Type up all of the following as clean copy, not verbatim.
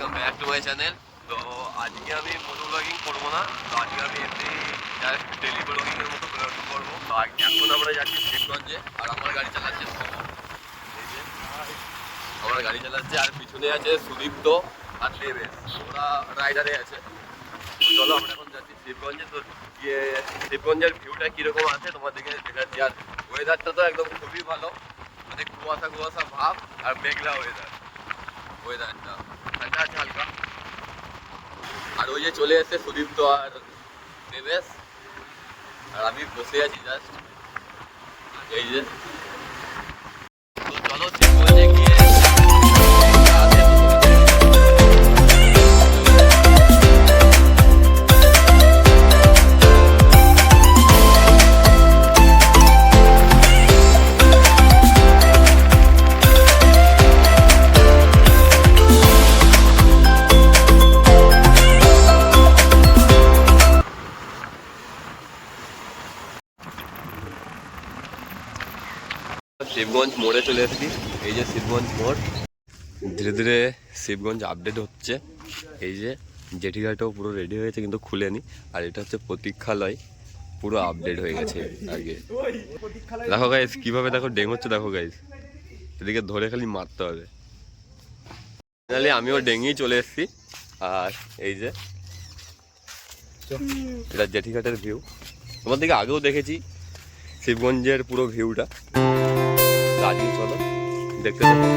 Welcome back to my channel. তো আজকে আমি মোটো ব্লগিং করবো না, তো আজকে আমি এমনি ডাইরেক্ট ডেলি ব্লগিংয়ের মতো ব্লগ করবো। তো এখন আমরা যাচ্ছি শিবগঞ্জে, আর আমার গাড়ি চালাচ্ছে এই যে আমার গাড়ি চালাচ্ছে, আর পিছনে আছে সুদীপ্ত আর দেবেশ, ওরা রাইডারে আছে। চলো আমরা এখন যাচ্ছি শিবগঞ্জে। তো গিয়ে শিবগঞ্জের ভিউটা কীরকম আছে তোমাদেরকে দেখাচ্ছি। আর ওয়েদারটা তো একদম খুবই ভালো, মানে কুয়াশা কুয়াশা ভাব আর মেঘলা ওয়েদারটা ঠান্ডা আছে হালকা। আর ওই যে চলে এসছে সুদীপ্ত আর দেবেশ, আর আমি বসে আছি জাস্ট এই যে। তো চলো শিবগঞ্জে গিয়ে শিবগঞ্জ মোড়ে চলে এসেছি। এই যে শিবগঞ্জ মোড়, ধীরে ধীরে শিবগঞ্জ আপডেট হচ্ছে। এই যে জেঠিঘাটও পুরো রেডি হয়েছে কিন্তু খুলেনি, আর এটা হচ্ছে প্রতীক্ষালয়, পুরো আপডেট হয়ে গেছে আগে। দেখো গাইস কিভাবে দেখো ডেং হচ্ছে, দেখো গাইস এদিকে ধরে খালি মারতে হবে। ফাইনালি আমিও ডেঙেই চলে এসেছি। আর এই যে এটা জেঠিঘাটের ভিউ, তোমার দিকে আগেও দেখেছি শিবগঞ্জের পুরো ভিউটা। আজকে চলো দেখতে থাকো।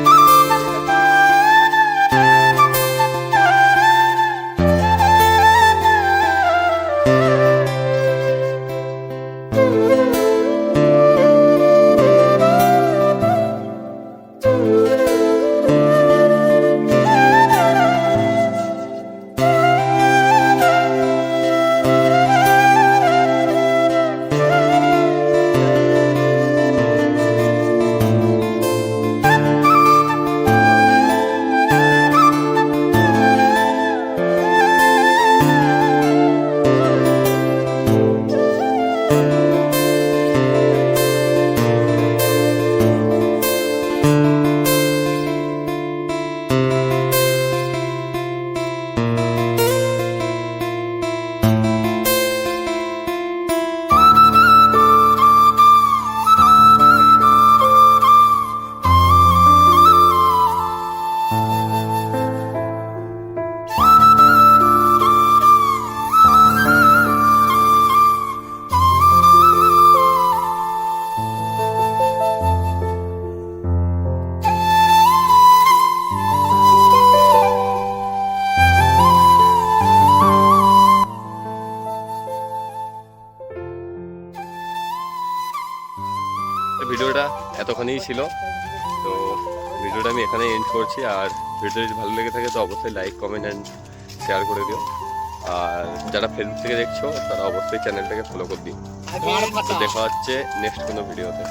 ভিডিওটা এতখানেই ছিল, তো ভিডিওটা আমি এখানে এন্ড করছি। আর ভিডিও যদি ভালো লেগে থাকে তো অবশ্যই লাইক কমেন্ট অ্যান্ড শেয়ার করে দিও। আর যারা ফেসবুক থেকে দেখছো তারা অবশ্যই চ্যানেলটাকে ফলো করে দিও। দেখা হচ্ছে নেক্সট কোনো ভিডিওতে।